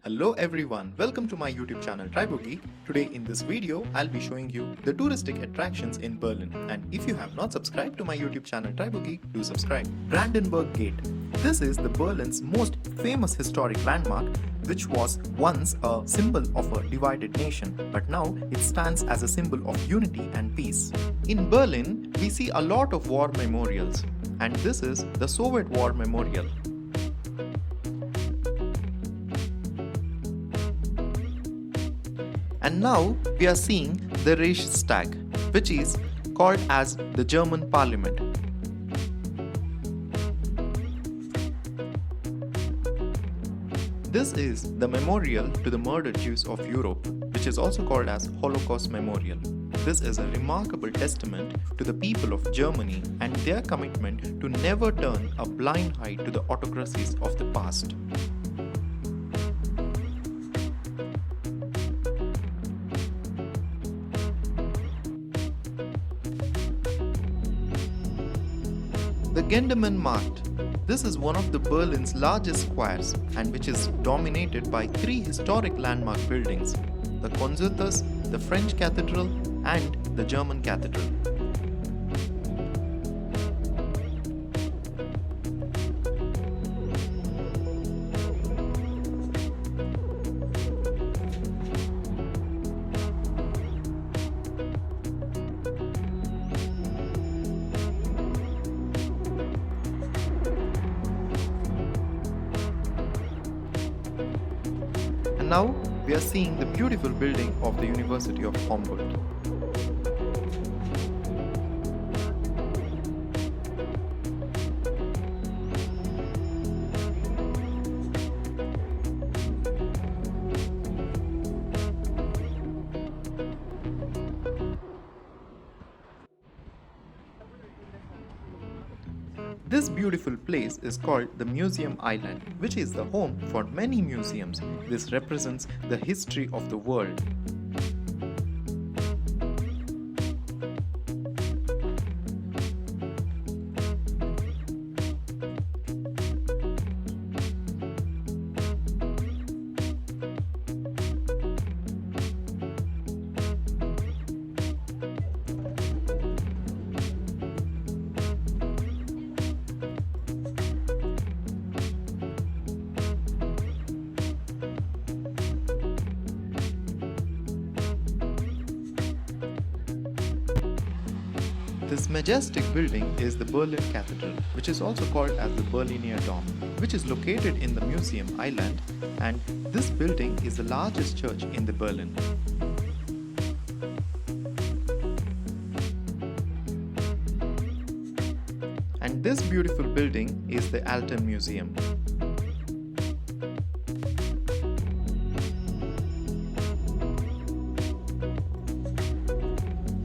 Hello everyone, welcome to my YouTube channel Tribogeek. Today in this video, I'll be showing you the touristic attractions in Berlin. And if you have not subscribed to my YouTube channel Tribogeek, do subscribe. Brandenburg Gate. This is the Berlin's most famous historic landmark, which was once a symbol of a divided nation, but now it stands as a symbol of unity and peace. In Berlin, we see a lot of war memorials, and this is the Soviet War Memorial. And now we are seeing the Reichstag, which is called as the German Parliament. This is the memorial to the murdered Jews of Europe, which is also called as Holocaust Memorial. This is a remarkable testament to the people of Germany and their commitment to never turn a blind eye to the autocracies of the past. The Gendarmen Markt. This is one of the Berlin's largest squares and which is dominated by three historic landmark buildings: the Concertus, the French Cathedral and the German Cathedral. And now we are seeing the beautiful building of the University of Humboldt. This beautiful place is called the Museum Island, which is the home for many museums. This represents the history of the world. This majestic building is the Berlin Cathedral, which is also called as the Berliner Dom, which is located in the Museum Island, and this building is the largest church in the Berlin. And this beautiful building is the Alten Museum.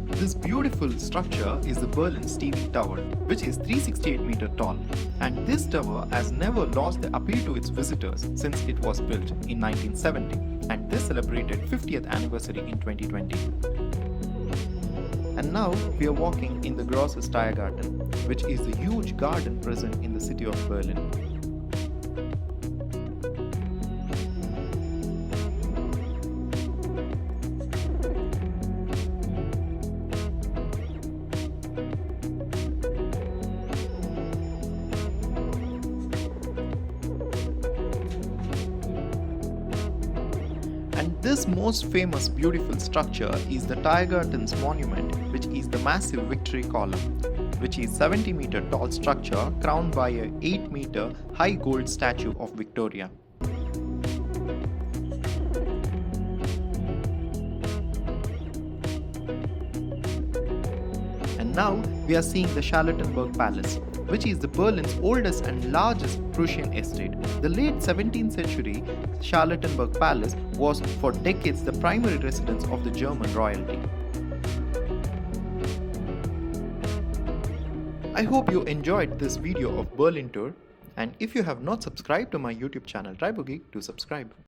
This beautiful structure is the Berlin Stevie Tower, which is 368 meters tall, and this tower has never lost the appeal to its visitors since it was built in 1970, and this celebrated 50th anniversary in 2020. And now we are walking in the Grosses Tiergarten, which is the huge garden present in the city of Berlin. And this most famous beautiful structure is the Tiergarten's monument, which is the massive Victory Column, which is 70 meter tall structure crowned by a 8 meter high gold statue of Victoria. And now we are seeing the Charlottenburg Palace, which is the Berlin's oldest and largest Prussian estate. The late 17th century Charlottenburg Palace was for decades the primary residence of the German royalty. I hope you enjoyed this video of Berlin tour, and if you have not subscribed to my YouTube channel Tribogeek, do subscribe.